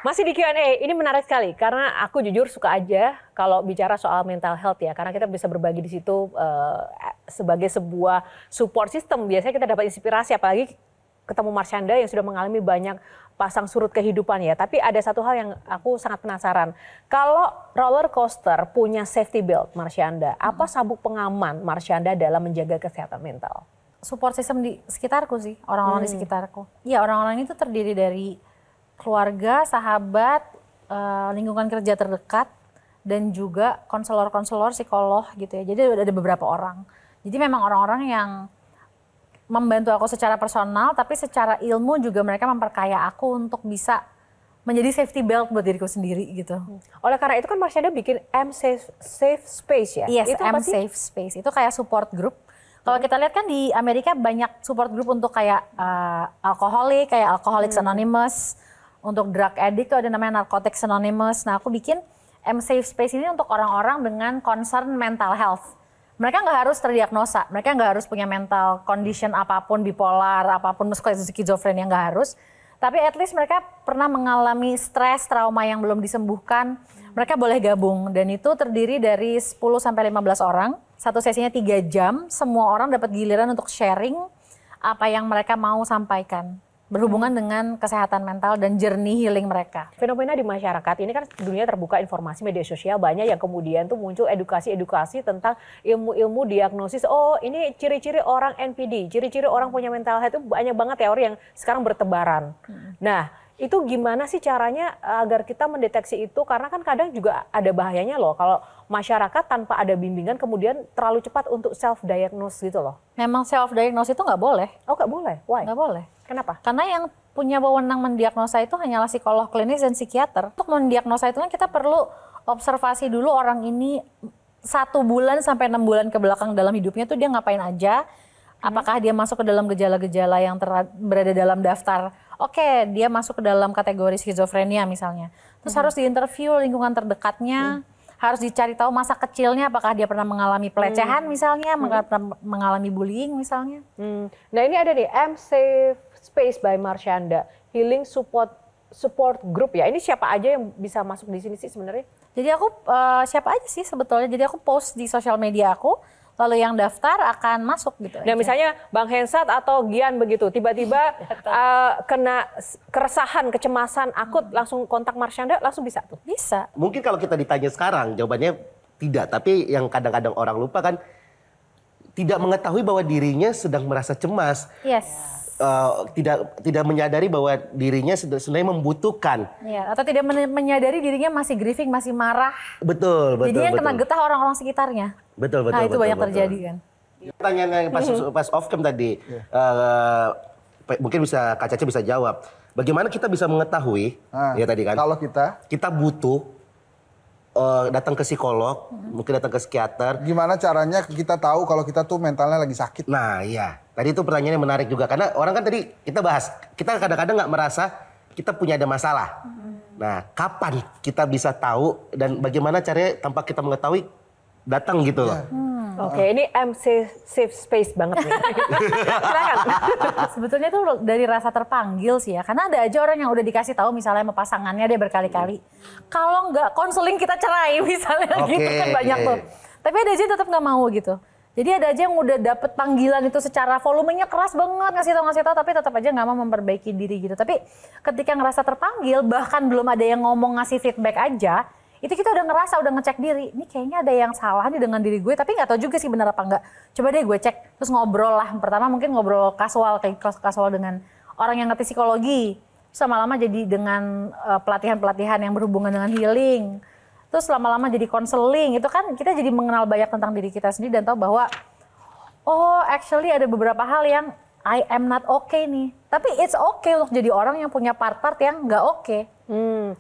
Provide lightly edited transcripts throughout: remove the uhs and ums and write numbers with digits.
Masih di Q&A, ini menarik sekali karena aku jujur suka aja kalau bicara soal mental health ya, karena kita bisa berbagi di situ sebagai sebuah support system. Biasanya kita dapat inspirasi, apalagi ketemu Marshanda yang sudah mengalami banyak pasang surut kehidupan ya. Tapi ada satu hal yang aku sangat penasaran. Kalau roller coaster punya safety belt Marshanda, apa sabuk pengaman Marshanda dalam menjaga kesehatan mental? Support system di sekitarku sih, orang-orang di sekitarku. Iya, orang-orang itu terdiri dari keluarga, sahabat, lingkungan kerja terdekat, dan juga konselor-konselor, psikolog gitu ya. Jadi ada beberapa orang. Jadi memang orang-orang yang membantu aku secara personal, tapi secara ilmu juga mereka memperkaya aku untuk bisa menjadi safety belt buat diriku sendiri gitu. Oleh karena itu kan Marshanda bikin M Safe Space ya? Yes, itu M Safe Space. Itu kayak support group. Kalau kita lihat kan di Amerika banyak support group untuk kayak alkoholik, kayak Alcoholics Anonymous. Untuk drug addict tuh ada namanya Narcotics Anonymous. Nah aku bikin M Safe Space ini untuk orang-orang dengan concern mental health. Mereka nggak harus terdiagnosa, mereka nggak harus punya mental condition apapun, bipolar, apapun, skizofrenia, nggak harus. Tapi at least mereka pernah mengalami stres, trauma yang belum disembuhkan, mereka boleh gabung. Dan itu terdiri dari 10-15 orang, satu sesinya 3 jam, semua orang dapat giliran untuk sharing apa yang mereka mau sampaikan. Berhubungan dengan kesehatan mental dan journey healing mereka. Fenomena di masyarakat ini kan dunia terbuka informasi media sosial banyak yang kemudian tuh muncul edukasi-edukasi tentang ilmu-ilmu diagnosis. Oh ini ciri-ciri orang NPD, ciri-ciri orang punya mental health itu banyak banget teori yang sekarang bertebaran. Nah itu gimana sih caranya agar kita mendeteksi itu? Karena kan kadang juga ada bahayanya loh kalau masyarakat tanpa ada bimbingan kemudian terlalu cepat untuk self-diagnose gitu loh. Memang self-diagnose itu nggak boleh. Oh nggak boleh? Why? Nggak boleh. Kenapa? Karena yang punya wewenang mendiagnosa itu hanyalah psikolog klinis dan psikiater. Untuk mendiagnosa itu kan kita perlu observasi dulu orang ini 1 bulan sampai 6 bulan ke belakang dalam hidupnya tuh dia ngapain aja. Apakah dia masuk ke dalam gejala-gejala yang berada dalam daftar. Oke, dia masuk ke dalam kategori skizofrenia misalnya. Terus harus diinterview lingkungan terdekatnya. Harus dicari tahu masa kecilnya apakah dia pernah mengalami pelecehan misalnya, mengalami bullying misalnya. Nah ini ada nih M Safe Space by Marshanda, Healing Support Group ya. Ini siapa aja yang bisa masuk di sini sih sebenarnya? Jadi aku siapa aja sih sebetulnya. Jadi aku post di sosial media aku. Lalu yang daftar akan masuk gitu. Nah misalnya Bang Hensat atau Gian begitu, tiba-tiba kena keresahan, kecemasan akut, langsung kontak Marshanda, langsung bisa tuh? Bisa. Mungkin kalau kita ditanya sekarang, jawabannya tidak. Tapi yang kadang-kadang orang lupa kan, tidak mengetahui bahwa dirinya sedang merasa cemas. Yes. Tidak menyadari bahwa dirinya sebenarnya membutuhkan. Ya, atau tidak menyadari dirinya masih grieving, masih marah. Betul. Jadi yang kena getah orang-orang sekitarnya. Betul. Nah itu banyak terjadi kan. Pertanyaannya pas off cam tadi, mungkin bisa Kak Caca bisa jawab. Bagaimana kita bisa mengetahui, ya tadi kan? Kalau kita butuh datang ke psikolog, mungkin datang ke psikiater. Gimana caranya kita tahu kalau kita tuh mentalnya lagi sakit? Nah iya, tadi itu pertanyaannya menarik juga. Karena orang kan tadi kita bahas, kita kadang-kadang nggak merasa kita punya ada masalah. Nah kapan kita bisa tahu dan bagaimana caranya tanpa kita mengetahui datang gitu loh. Oke, ini M Safe Space banget nih. Silakan. Sebetulnya itu dari rasa terpanggil sih ya. Karena ada aja orang yang udah dikasih tahu misalnya sama pasangannya dia berkali-kali. Kalau nggak konseling kita cerai misalnya gitu kan banyak tuh. Tapi ada aja yang tetap nggak mau gitu. Jadi ada aja yang udah dapet panggilan itu secara volumenya keras banget ngasih tahu tapi tetap aja nggak mau memperbaiki diri gitu. Tapi ketika ngerasa terpanggil bahkan belum ada yang ngomong ngasih feedback aja. Itu kita udah ngerasa, udah ngecek diri, ini kayaknya ada yang salah nih dengan diri gue, tapi nggak tahu juga sih benar apa enggak. Coba deh gue cek, terus ngobrol lah. Pertama mungkin ngobrol kasual, kayak kasual dengan orang yang ngerti psikologi. Terus lama-lama jadi dengan pelatihan-pelatihan yang berhubungan dengan healing. Terus lama-lama jadi konseling, itu kan kita jadi mengenal banyak tentang diri kita sendiri dan tahu bahwa, oh actually ada beberapa hal yang I am not okay nih. Tapi it's okay untuk jadi orang yang punya part-part yang nggak okay.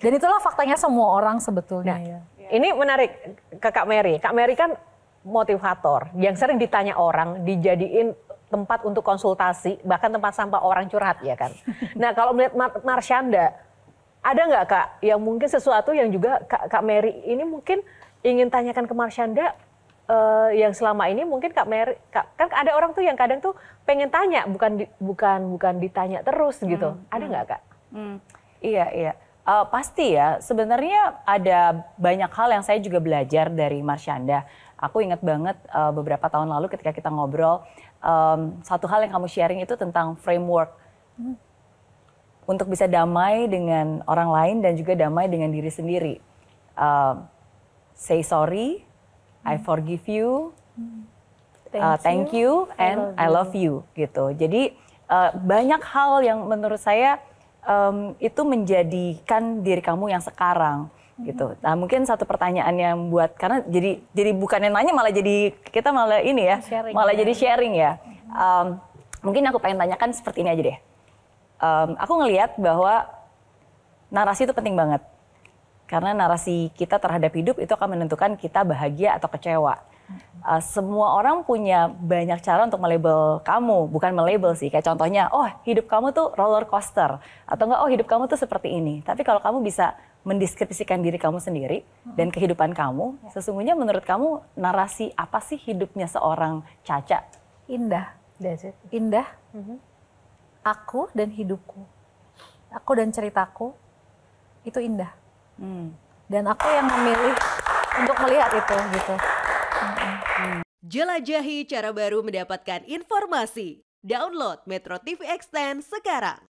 Dan itulah faktanya semua orang sebetulnya. Nah, ini menarik ke Kak Mary. Kak Mary kan motivator yang sering ditanya orang, dijadiin tempat untuk konsultasi, bahkan tempat sampah orang curhat ya kan. Nah kalau melihat Marshanda, ada nggak Kak yang mungkin sesuatu yang juga Kak Mary ini mungkin ingin tanyakan ke Marshanda yang selama ini mungkin Kak Mary, kan ada orang tuh yang kadang tuh pengen tanya, bukan ditanya terus gitu. Ada nggak Kak? Iya. Pasti ya, sebenarnya ada banyak hal yang saya juga belajar dari Marsyanda. Aku ingat banget beberapa tahun lalu ketika kita ngobrol, satu hal yang kamu sharing itu tentang framework untuk bisa damai dengan orang lain dan juga damai dengan diri sendiri. Say sorry, I forgive you, thank you, and I love you gitu. Jadi banyak hal yang menurut saya itu menjadikan diri kamu yang sekarang gitu. Nah mungkin satu pertanyaan yang buat, karena jadi bukannya nanya malah jadi kita malah ini ya, malah jadi sharing ya. Mungkin aku pengen tanyakan seperti ini aja deh. Aku ngelihat bahwa narasi itu penting banget. Karena narasi kita terhadap hidup itu akan menentukan kita bahagia atau kecewa. Semua orang punya banyak cara untuk melabel kamu, bukan melabel sih. Kayak contohnya, oh hidup kamu tuh roller coaster. Atau enggak, oh hidup kamu tuh seperti ini. Tapi kalau kamu bisa mendeskripsikan diri kamu sendiri dan kehidupan kamu, sesungguhnya menurut kamu narasi apa sih hidupnya seorang Caca? Indah. Indah. Aku dan hidupku. Aku dan ceritaku itu indah. Dan aku yang memilih untuk melihat itu gitu. Jelajahi cara baru mendapatkan informasi. Download Metro TV Extend sekarang.